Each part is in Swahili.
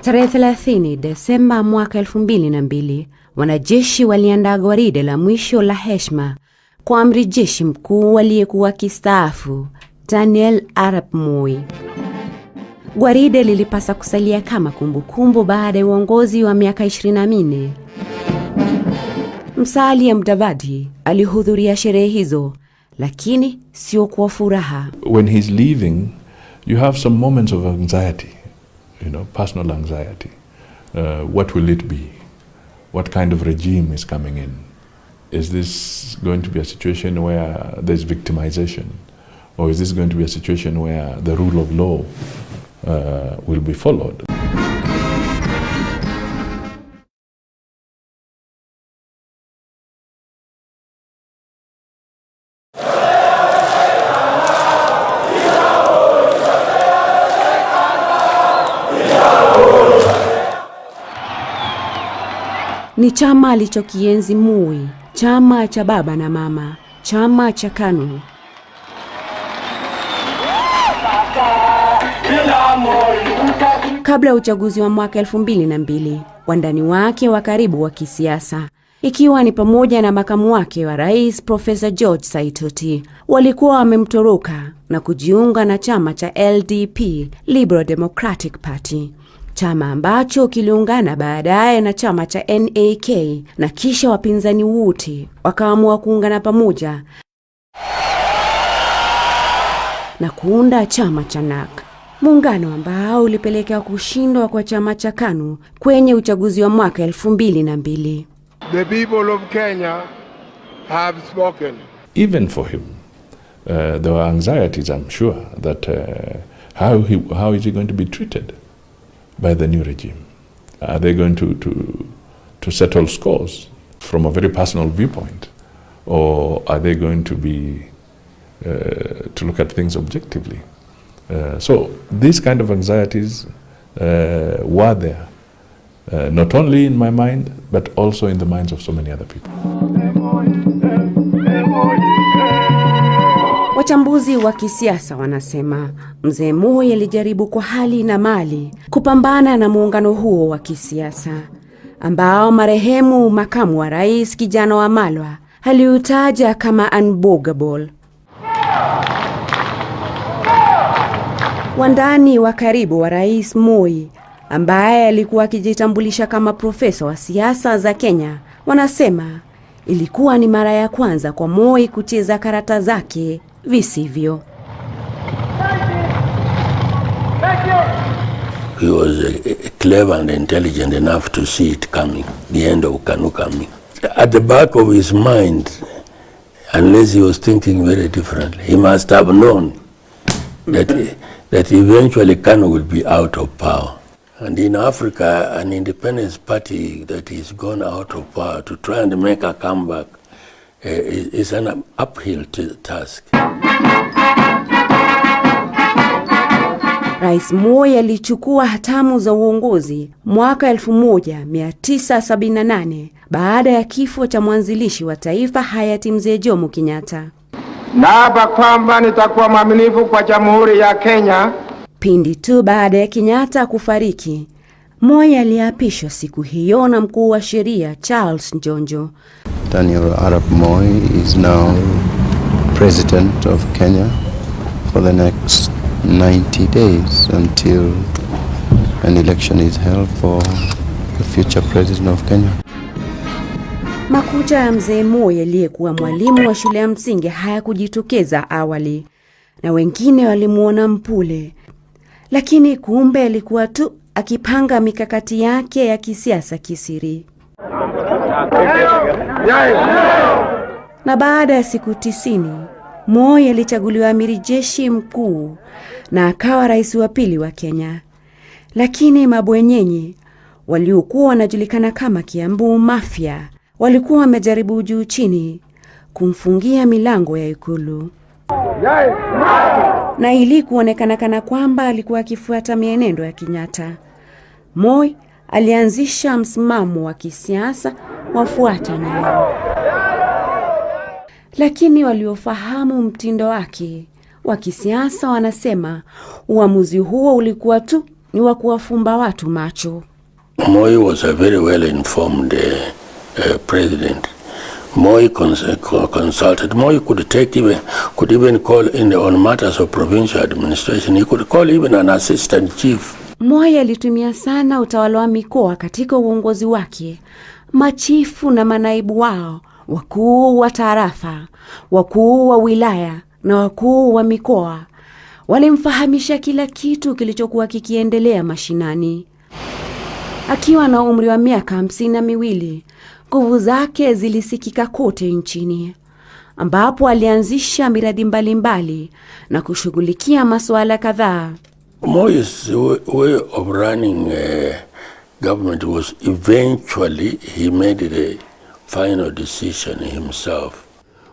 Tarehe 30 Desemba mwaka 2002, wanajeshi waliandaa gwaride la mwisho la heshima kwa amri jeshi mkuu aliyekuwa kistaafu Daniel Arap Moi. Gwaride lilipasa kusalia kama kumbukumbu baada ya uongozi wa miaka 24. Musalia Mudavadi alihudhuria sherehe hizo, lakini sio kwa furaha. When he's leaving, you have some moments of anxiety, personal anxiety. What will it be? What kind of regime is coming in? Is this going to be a situation where there's victimization? Or is this going to be a situation where the rule of law will be followed? Ni chama alichokienzi Moi, chama cha baba na mama, chama cha KANU. Kabla uchaguzi wa mwaka 2002, wandani wake wa karibu wa kisiasa, ikiwa ni pamoja na makamu wake wa rais Professor George Saitoti, walikuwa wamemtoroka na kujiunga na chama cha LDP, Liberal Democratic Party, chama ambacho kiliungana baadaye na chama cha NAK, na kisha wapinzani wote wakaamua kuungana pamoja na kuunda chama cha NAK, muungano ambao ulipelekea kushindwa kwa chama cha KANU kwenye uchaguzi wa mwaka 2002. The people of Kenya have spoken. Even for him, there were anxieties, I'm sure, that how is he going to be treated by the new regime? Are they going to settle scores from a very personal viewpoint? Or are they going to be to look at things objectively? So these kind of anxieties were there, not only in my mind, but also in the minds of so many other people. Wachambuzi wa kisiasa wanasema mzee Moi alijaribu kwa hali na mali kupambana na muungano huo wa kisiasa, ambao marehemu makamu wa rais kijana wa Malwa aliutaja kama unbogable. Wandani wa karibu wa rais Moi, ambaye alikuwa akijitambulisha kama profesa wa siasa za Kenya, wanasema ilikuwa ni mara ya kwanza kwa Moi kucheza karata zake visivyo. He was clever and intelligent enough to see it coming, the end of KANU coming. At the back of his mind, unless he was thinking very differently, he must have known that eventually KANU will be out of power. And in Africa, an independence party that is gone out of power to try and make a comeback is an uphill task. Rais Moi alichukua hatamu za uongozi mwaka 1978 baada ya kifo cha mwanzilishi wa taifa hayati Mzee Jomo Kenyatta. Naapa kwamba nitakuwa mwaminifu kwa Jamhuri ya Kenya. Pindi tu baada ya Kenyatta kufariki, Moi aliapishwa siku hiyo na mkuu wa sheria Charles Njonjo. Daniel Arap Moi is now president of Kenya for the next 90 days until an election is held for the future president of Kenya. Makucha ya mzee Moi aliyekuwa mwalimu wa shule ya msingi hayakujitokeza awali, na wengine walimuona mpule, lakini kumbe alikuwa tu akipanga mikakati yake ya kisiasa kisiri. Na baada ya siku 90, Moi alichaguliwa amiri jeshi mkuu na akawa rais wa pili wa Kenya. Lakini mabwenyenye waliokuwa wanajulikana kama Kiambu Mafia walikuwa wamejaribu juu chini kumfungia milango ya ikulu. Na ili kuonekana kana kwamba alikuwa akifuata mienendo ya Kenyatta, Moi alianzisha msimamo wa kisiasa wafuata nyayo. Lakini waliofahamu mtindo wake wa kisiasa wanasema uamuzi huo ulikuwa tu ni wa kuwafumba watu macho. Moi was a very well informed president. Moi consulted. Moi could even call on matters of provincial administration. He could call even an assistant chief. Moi alitumia sana utawala wa mikoa katika uongozi wake. Machifu na manaibu wao, wakuu wa tarafa, wakuu wa wilaya na wakuu wa mikoa walimfahamisha kila kitu kilichokuwa kikiendelea mashinani. Akiwa na umri wa miaka 52, nguvu zake zilisikika kote nchini, ambapo alianzisha miradi mbalimbali na kushughulikia masuala kadhaa. Moi's way of running government was eventually he made the final decision himself.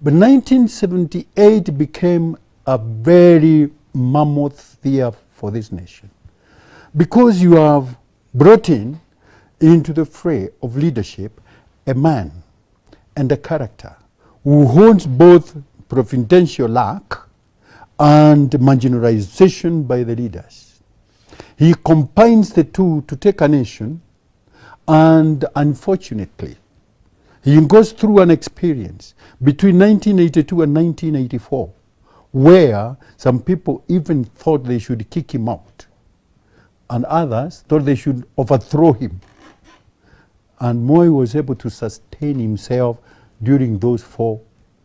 But 1978 became a very mammoth year for this nation, because you have brought into the fray of leadership a man and a character who owns both providential lack and marginalization by the leaders. He combines the two to take a nation, and unfortunately, he goes through an experience between 1982 and 1984 where some people even thought they should kick him out, and others thought they should overthrow him. And Moi was able to sustain himself during those 4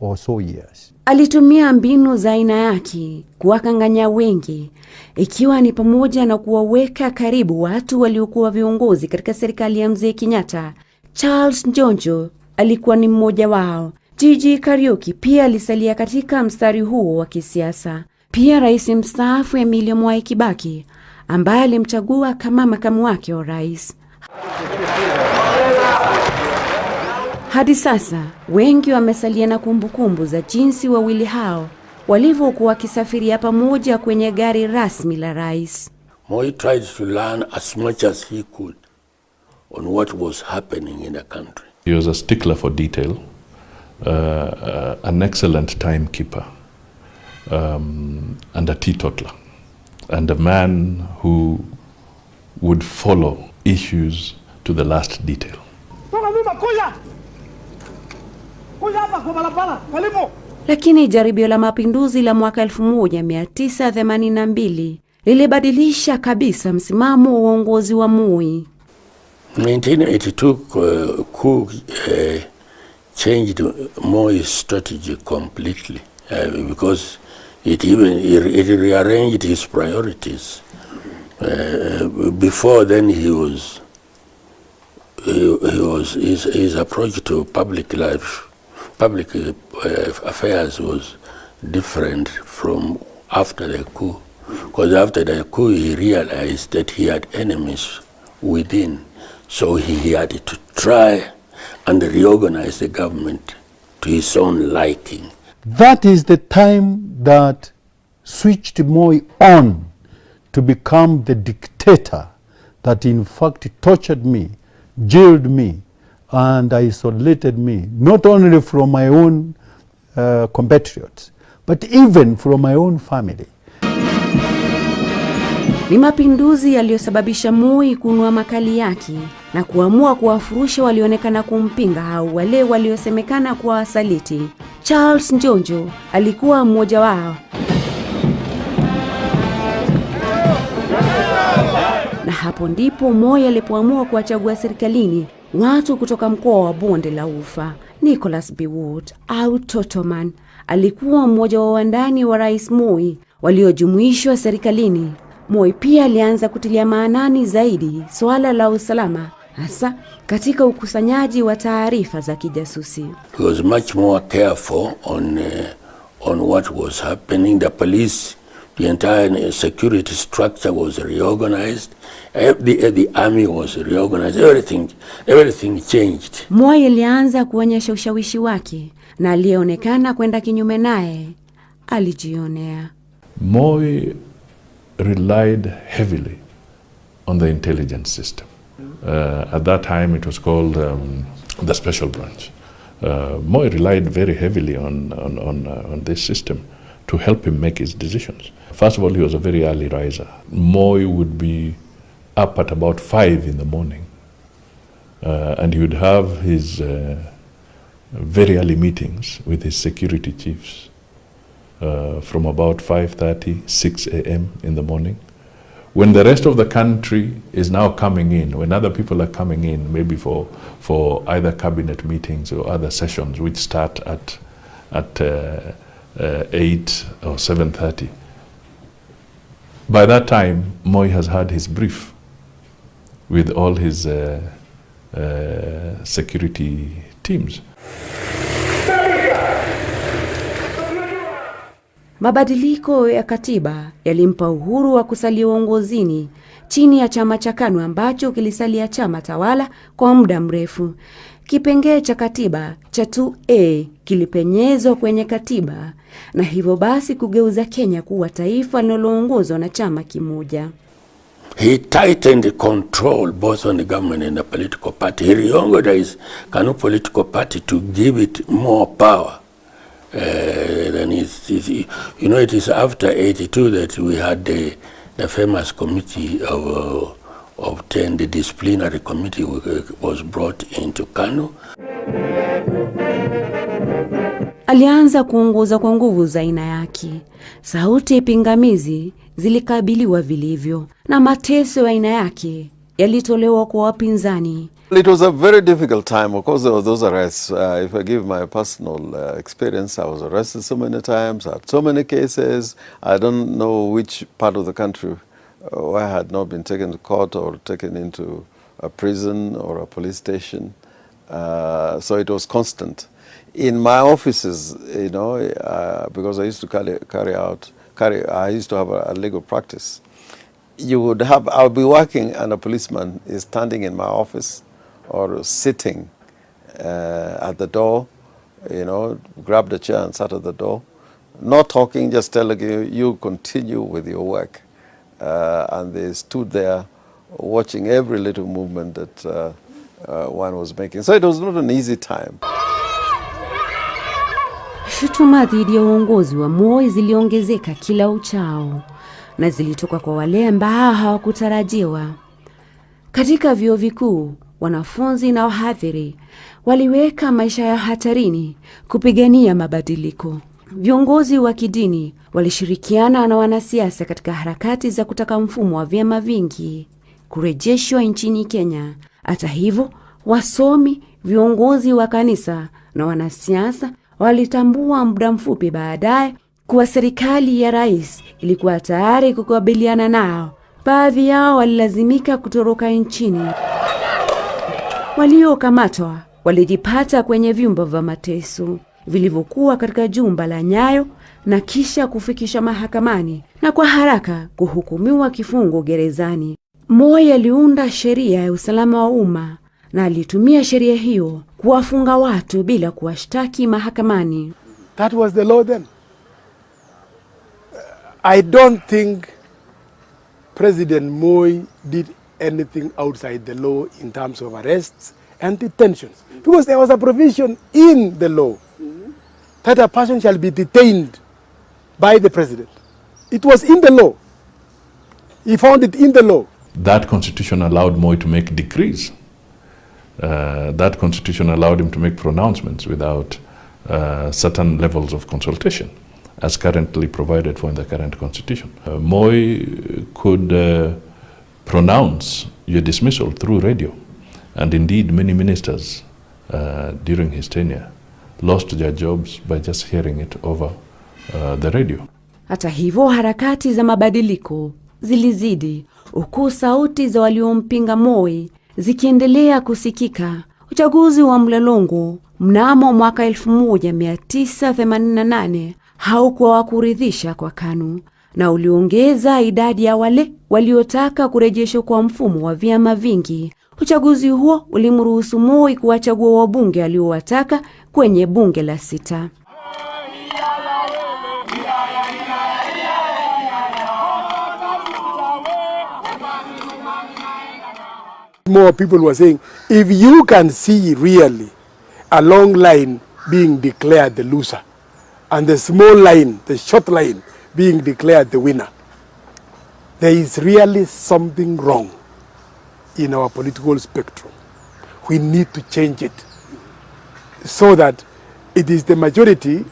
or so years. Alitumia mbinu za aina yake kuwakanganya wengi, ikiwa ni pamoja na kuwaweka karibu watu waliokuwa viongozi katika serikali ya Mzee Kenyatta. Charles Njonjo alikuwa ni mmoja wao. Gigi Kariuki pia alisalia katika mstari huo wa kisiasa. Pia rais mstaafu Emilio Mwai Kibaki, ambaye alimchagua kama makamu wake wa rais. Hadi sasa, wengi wamesalia na kumbukumbu za jinsi wawili hao walivyokuwa wakisafiria pamoja kwenye gari rasmi la rais. Moi tried to learn as much as he could on what was happening in the country. He was a stickler for detail, an excellent timekeeper, and a teetotaler, and a man who would follow issues to the last detail. Lakini jaribio la mapinduzi la mwaka 1982 lilibadilisha kabisa msimamo wa uongozi wa Moi. 1982 coup changed Moi's strategy completely because it rearranged his priorities. Before then, his approach to public life, public affairs was different from after the coup. Because after the coup, he realized that he had enemies within. So he had to try and reorganize the government to his own liking. That is the time that switched Moi on to become the dictator that in fact tortured me, jailed me, and isolated me, not only from my own compatriots, but even from my own family. Ni mapinduzi yaliyosababisha Moi kunua makali yake na kuamua kuwafurusha walionekana kumpinga au wale waliosemekana kuwa wasaliti. Charles Njonjo alikuwa mmoja wao. Na hapo ndipo Moi alipoamua kuwachagua serikalini watu kutoka mkoa wa Bonde la Ufa. Nicholas Biwott au Totoman alikuwa mmoja wa wandani wa Rais Moi waliojumuishwa serikalini. Moi pia alianza kutilia maanani zaidi swala la usalama, hasa katika ukusanyaji wa taarifa za kijasusi. He was much more careful on what was happening. The police, the entire security structure was reorganized. The army was reorganized. Everything changed. Moi alianza kuonyesha ushawishi wake, na alionekana kwenda kinyume naye alijionea. Moi relied heavily on the intelligence system. At that time it was called the special branch. Moi relied very heavily on this system to help him make his decisions. First of all, he was a very early riser. Moi would be up at about 5 in the morning. And he would have his very early meetings with his security chiefs from about 5:30, 6 a.m. in the morning. When the rest of the country is now coming in, when other people are coming in, maybe for either cabinet meetings or other sessions which start at 8 or 7:30, by that time, Moi has had his brief with all his security teams. Mabadiliko ya katiba yalimpa uhuru wa kusalia uongozini chini ya chama cha KANU ambacho kilisalia chama tawala kwa muda mrefu. Kipengee cha katiba cha 2A kilipenyezwa kwenye katiba na hivyo basi kugeuza Kenya kuwa taifa linaloongozwa na chama kimoja. He tightened control both on the government and the political party. He reorganized KANU political party to give it more power. Then it is after 82 that we had the famous committee of 10, the disciplinary committee was brought into KANU. Alianza kuongoza kwa nguvu za aina yake. Sauti pingamizi zilikabiliwa vilivyo na mateso ya aina yake yalitolewa kwa wapinzani. It was a very difficult time. Of course, there was those arrests. If I give my personal experience, I was arrested so many times. I had so many cases. I don't know which part of the country where I had not been taken to court or taken into a prison or a police station. So it was constant. In my offices, because I used to I used to have a legal practice. I'll be working and a policeman is standing in my office or sitting at the door, grabbed a chair and sat at the door, not talking, just telling you continue with your work. And they stood there watching every little movement that one was making. So it was not an easy time. Shutuma dhidi ya uongozi wa Moi ziliongezeka kila uchao na zilitoka kwa wale ambao hawakutarajiwa. Katika vyuo vikuu, wanafunzi na wahadhiri waliweka maisha ya hatarini kupigania mabadiliko. Viongozi wa kidini walishirikiana na wanasiasa katika harakati za kutaka mfumo wa vyama vingi kurejeshwa nchini Kenya. Hata hivyo, wasomi, viongozi wa kanisa na wanasiasa walitambua muda mfupi baadaye kuwa serikali ya rais ilikuwa tayari kukabiliana nao. Baadhi yao walilazimika kutoroka nchini. Waliokamatwa walijipata kwenye vyumba vya mateso vilivyokuwa katika jumba la Nyayo na kisha kufikishwa mahakamani na kwa haraka kuhukumiwa kifungo gerezani. Moi aliunda sheria ya usalama wa umma na alitumia sheria hiyo kuwafunga watu bila kuwashtaki mahakamani. That was the law then. I don't think President Moi did anything outside the law in terms of arrests and detentions, because there was a provision in the law that a person shall be detained by the president. It was in the law. He found it in the law. That constitution allowed Moi to make decrees. That constitution allowed him to make pronouncements without certain levels of consultation, as currently provided for in the current constitution. Moi could pronounce your dismissal through radio, and indeed many ministers during his tenure lost their jobs by just hearing it over the radio. Hata hivyo, harakati za mabadiliko zilizidi huku sauti za waliompinga Moi zikiendelea kusikika. Uchaguzi wa mlolongo mnamo mwaka 1988 haukuwa wa kuridhisha kwa KANU na uliongeza idadi ya wale waliotaka kurejeshwa kwa mfumo wa vyama vingi. Uchaguzi huo ulimruhusu Moi kuwachagua wabunge aliowataka kwenye bunge la 6. More people were saying, if you can see really a long line being declared the loser and the small line, the short line, being declared the winner, there is really something wrong in our political spectrum. We need to change it so that it is the majority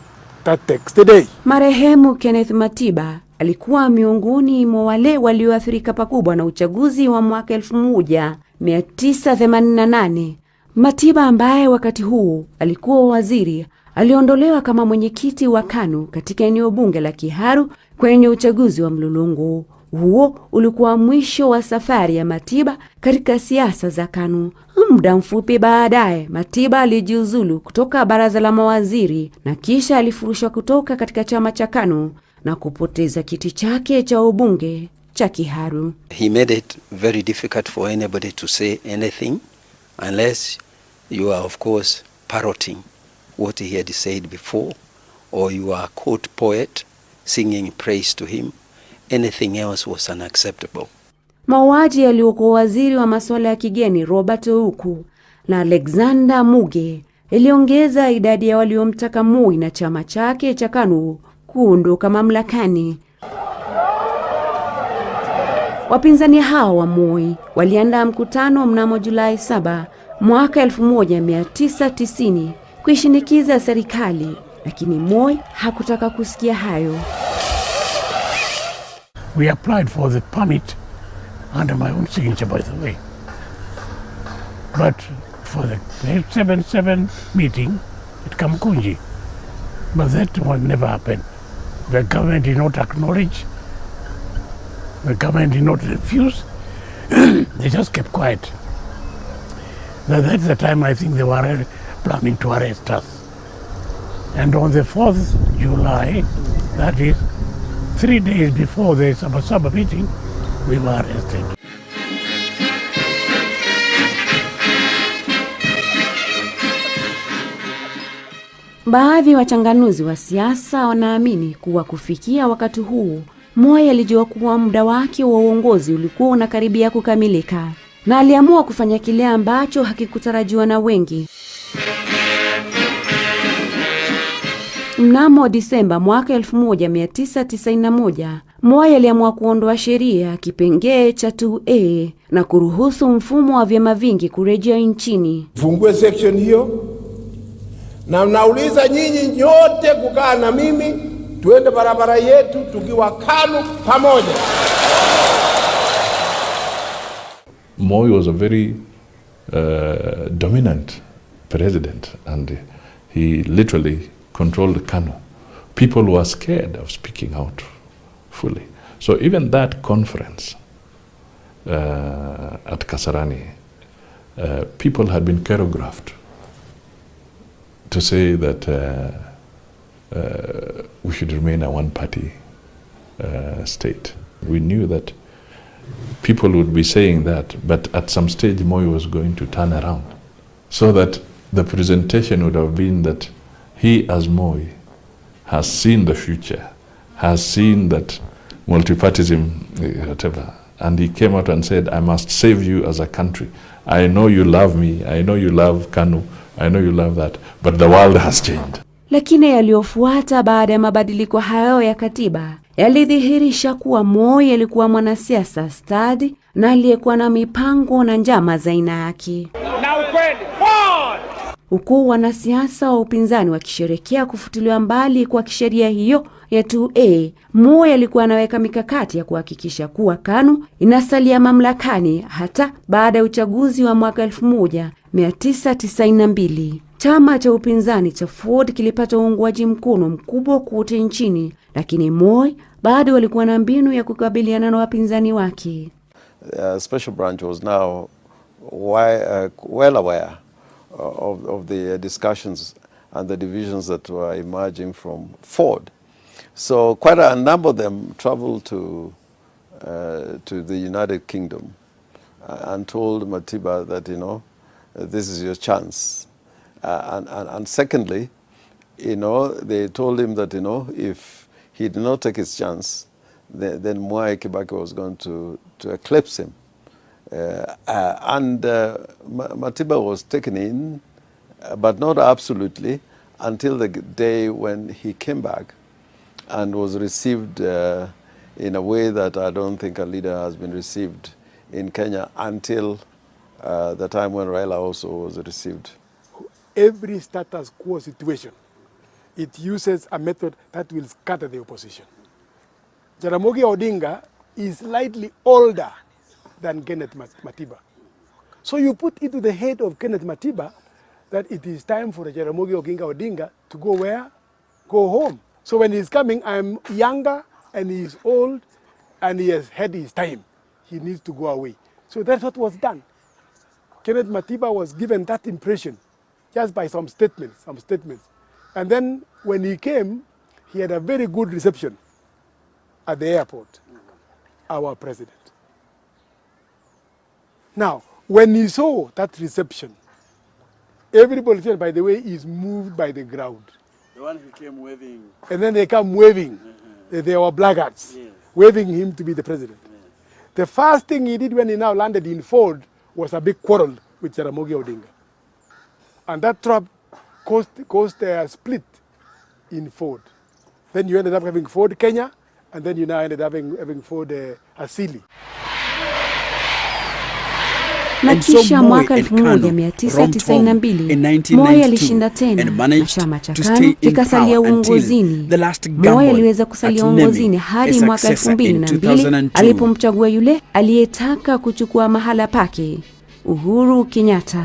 that takes the day. Marehemu Kenneth Matiba alikuwa miongoni mwa wale walioathirika pakubwa na uchaguzi wa mwaka 1988. Matiba ambaye wakati huu alikuwa waziri aliondolewa kama mwenyekiti wa KANU katika eneo bunge la Kiharu kwenye uchaguzi wa mlolongo. Huo ulikuwa mwisho wa safari ya Matiba katika siasa za KANU. Muda mfupi baadaye, Matiba alijiuzulu kutoka baraza la mawaziri na kisha alifurushwa kutoka katika chama cha KANU na kupoteza kiti chake cha ubunge cha Kiharu. He made it very difficult for anybody to say anything unless you are of course parroting what he had said before, or you are a court poet singing praise to him. Anything else was unacceptable. Mauaji yaliyokuwa waziri wa masuala ya kigeni Robert Ouku na Alexander Muge iliongeza idadi ya waliomtaka Moi na chama chake cha KANU kuondoka mamlakani. Wapinzani hao wa Moi waliandaa mkutano mnamo Julai 7 mwaka 1990 kuishinikiza serikali, lakini Moi hakutaka kusikia hayo. We applied for the permit under my own signature, by the way. But for the 877 meeting at Kamkunji, but that one never happened. The government did not acknowledge. The government did not refuse. They just kept quiet. Now that's the time I think they were planning to arrest us. And on the 4th July, that is 3 days before the Sabasaba meeting, we were arrested. Baadhi wachanganuzi wa siasa wanaamini kuwa kufikia wakati huu, Moi alijua kuwa muda wake wa uongozi ulikuwa unakaribia kukamilika na aliamua kufanya kile ambacho hakikutarajiwa na wengi. Mnamo Disemba mwaka 1991, Moi aliamua kuondoa sheria kipengee cha 2A na kuruhusu mfumo wa vyama vingi kurejea nchini. Fungue section hiyo, na nauliza nyinyi nyote kukaa na mimi tuende barabara yetu tukiwa KANU pamoja. Moi was a very dominant president, and he literally controlled KANU. People were scared of speaking out fully. So even that conference at Kasarani, people had been choreographed to say that we should remain a one-party state. We knew that people would be saying that, but at some stage Moi was going to turn around, so that the presentation would have been that he, as Moi, has seen the future, has seen that multipartyism, whatever, and he came out and said, I must save you as a country. I know you love me, I know you love KANU, I know you love that, but the world has changed. Lakini yaliyofuata baada ya mabadiliko hayo ya katiba yalidhihirisha kuwa Moi alikuwa mwanasiasa stadi na aliyekuwa na mipango na njama za aina yake. Na ukweli, huku wanasiasa wa upinzani wakisherekea kufutiliwa mbali kwa kisheria hiyo ya 2A, Moi alikuwa anaweka mikakati ya kuhakikisha kuwa KANU inasalia mamlakani hata baada ya uchaguzi wa mwaka 1992. Chama cha upinzani cha Ford kilipata uungwaji mkono mkubwa kote nchini, lakini Moi bado alikuwa na mbinu ya kukabiliana na wapinzani wake. Special branch was now well aware of the discussions and the divisions that were emerging from Ford. So quite a number of them traveled to the United Kingdom and told Matiba that, you know, this is your chance. And secondly, you know, they told him that, you know, if he did not take his chance, then Mwai Kibaki was going to eclipse him. Matiba was taken in, but not absolutely, until the day when he came back and was received in a way that I don't think a leader has been received in Kenya until the time when Raila also was received. Every status quo situation, it uses a method that will scatter the opposition. Jaramogi Odinga is slightly older than Kenneth Matiba. So you put into the head of Kenneth Matiba that it is time for Jaramogi Odinga to go where? Go home. So when he's coming, I'm younger and he's old and he has had his time. He needs to go away. So that's what was done. Kenneth Matiba was given that impression just by some statements. And then when he came, he had a very good reception at the airport, our president. Now, when he saw that reception, everybody said, by the way, is moved by the ground. The one who came waving. And then they come waving. They were blackguards, Yes. waving him to be the president. Yes. The first thing he did when he now landed in Ford was a big quarrel with Jaramogi Odinga. And that trap caused a split in Ford. Then you ended up having Ford Kenya, and then you now ended up having Ford Asili. Na kisha mwaka 1992 Moi alishinda tena na chama cha KANU kikasalia uongozini. Moi aliweza kusalia uongozini hadi mwaka 2002 alipomchagua yule aliyetaka kuchukua mahala pake, Uhuru Kenyatta.